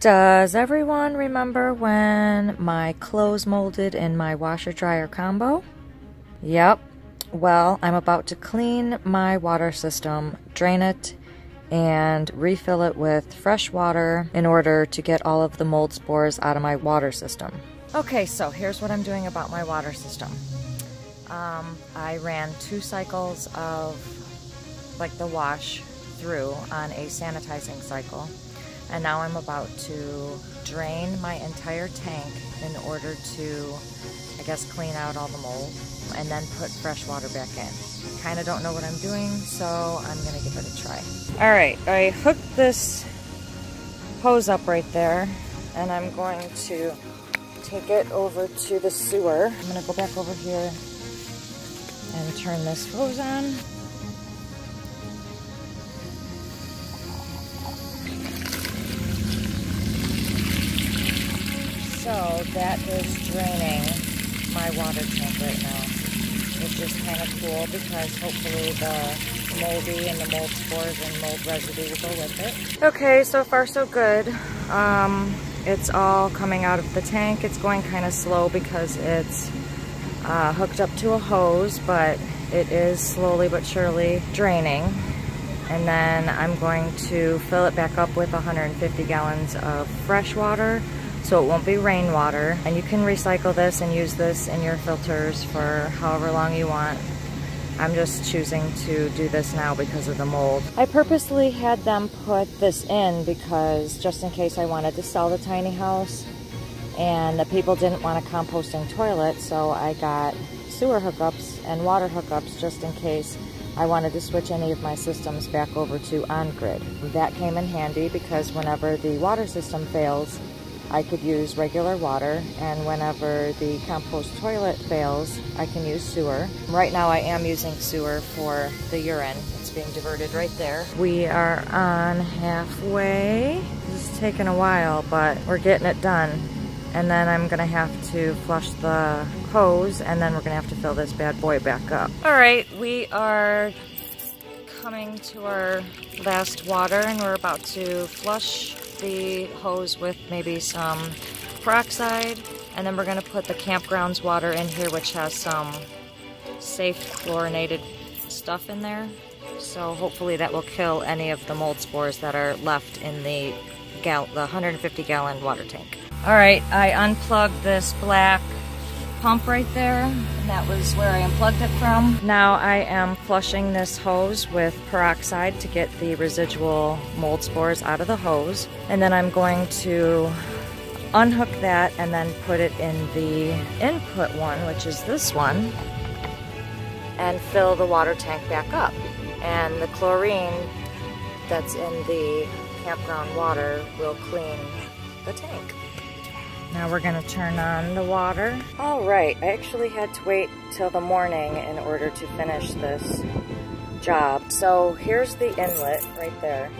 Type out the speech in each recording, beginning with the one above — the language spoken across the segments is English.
Does everyone remember when my clothes molded in my washer dryer combo? Yep. Well, I'm about to clean my water system, drain it, and refill it with fresh water in order to get all of the mold spores out of my water system. Okay, so here's what I'm doing about my water system. I ran 2 cycles of like the wash through on a sanitizing cycle. And now I'm about to drain my entire tank in order to, I guess, clean out all the mold and then put fresh water back in. Kind of don't know what I'm doing, so I'm gonna give it a try. All right, I hooked this hose up right there, and I'm going to take it over to the sewer. I'm gonna go back over here and turn this hose on. So that is draining my water tank right now, which is kind of cool because hopefully the moldy and the mold spores and mold residue will go with it. Okay, so far so good. It's all coming out of the tank. It's going kind of slow because it's hooked up to a hose, but it is slowly but surely draining. And then I'm going to fill it back up with 150 gallons of fresh water, so it won't be rainwater. And you can recycle this and use this in your filters for however long you want. I'm just choosing to do this now because of the mold. I purposely had them put this in because just in case I wanted to sell the tiny house and the people didn't want a composting toilet, so I got sewer hookups and water hookups just in case I wanted to switch any of my systems back over to on-grid. That came in handy because whenever the water system fails, I could use regular water, and whenever the compost toilet fails, I can use sewer. Right now I am using sewer for the urine. It's being diverted right there. We are on halfway. This is taking a while, but we're getting it done. And then I'm gonna have to flush the hose, and then we're gonna have to fill this bad boy back up. All right, we are coming to our last water, and we're about to flush the hose with maybe some peroxide, and then we're going to put the campgrounds water in here, which has some safe chlorinated stuff in there, so hopefully that will kill any of the mold spores that are left in the 150 gallon water tank. All right, I unplugged this black pump right there, and that was where I unplugged it from. Now I am flushing this hose with peroxide to get the residual mold spores out of the hose, and then I'm going to unhook that and then put it in the input one, which is this one, and fill the water tank back up. And the chlorine that's in the campground water will clean the tank. Now we're gonna turn on the water. All right, I actually had to wait till the morning in order to finish this job. So here's the inlet right there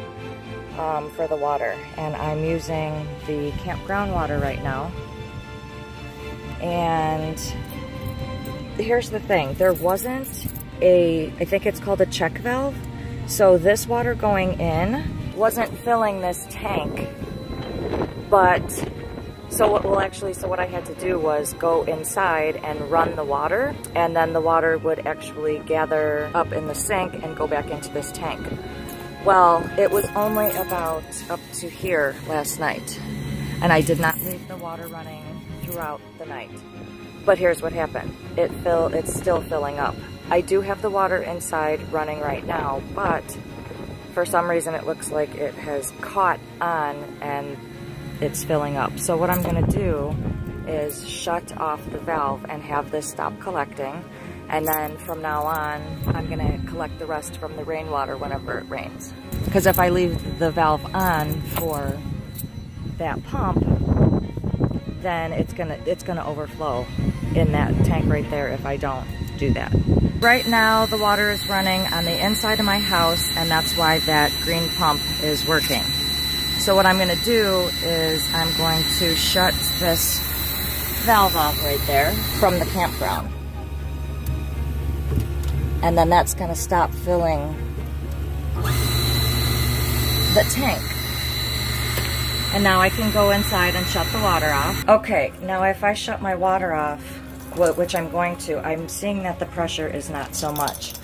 for the water, and I'm using the campground water right now. And here's the thing, there wasn't I think it's called a check valve. So this water going in wasn't filling this tank, but so what I had to do was go inside and run the water, and then the water would actually gather up in the sink and go back into this tank. Well, it was only about up to here last night, and I did not leave the water running throughout the night. But here's what happened. It's still filling up. I do have the water inside running right now, but for some reason it looks like it has caught on and it's filling up. So what I'm gonna do is shut off the valve and have this stop collecting, and then from now on I'm gonna collect the rest from the rainwater whenever it rains. Because if I leave the valve on for that pump, then it's gonna overflow in that tank right there if I don't do that. Right now the water is running on the inside of my house, and that's why that green pump is working. So what I'm going to do is I'm going to shut this valve off right there from the campground. And then that's going to stop filling the tank. And now I can go inside and shut the water off. Okay, now if I shut my water off, which I'm going to, I'm seeing that the pressure is not so much.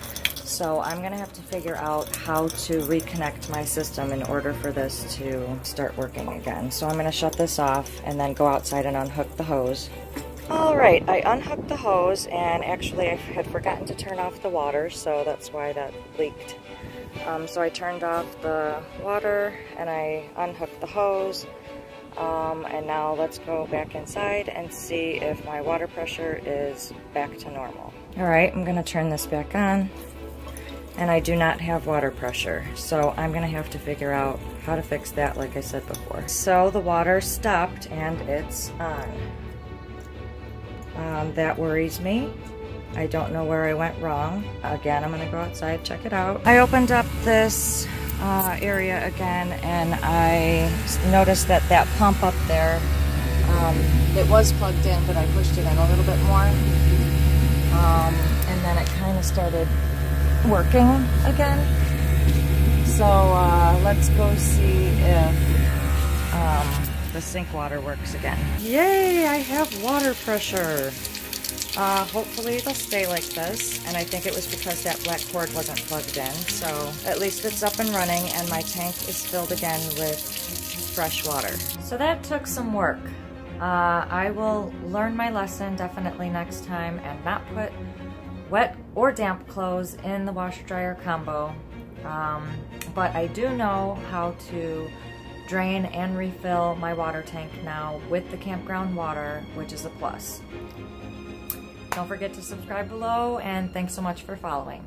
So I'm gonna have to figure out how to reconnect my system in order for this to start working again. So I'm gonna shut this off and then go outside and unhook the hose. All right, I unhooked the hose, and actually I had forgotten to turn off the water, so that's why that leaked. So I turned off the water and I unhooked the hose. And now let's go back inside and see if my water pressure is back to normal. All right, I'm gonna turn this back on, and I do not have water pressure. So I'm gonna have to figure out how to fix that like I said before. So the water stopped and it's on. That worries me. I don't know where I went wrong. Again, I'm gonna go outside, check it out. I opened up this area again, and I noticed that that pump up there, it was plugged in, but I pushed it in a little bit more. And then it kind of started working again. So let's go see if the sink water works again. Yay, I have water pressure. Hopefully it'll stay like this, and I think it was because that black cord wasn't plugged in. So at least it's up and running, and my tank is filled again with fresh water. So that took some work. I will learn my lesson definitely next time and not put wet or damp clothes in the washer dryer combo. But I do know how to drain and refill my water tank now with the campground water, which is a plus. Don't forget to subscribe below, and thanks so much for following.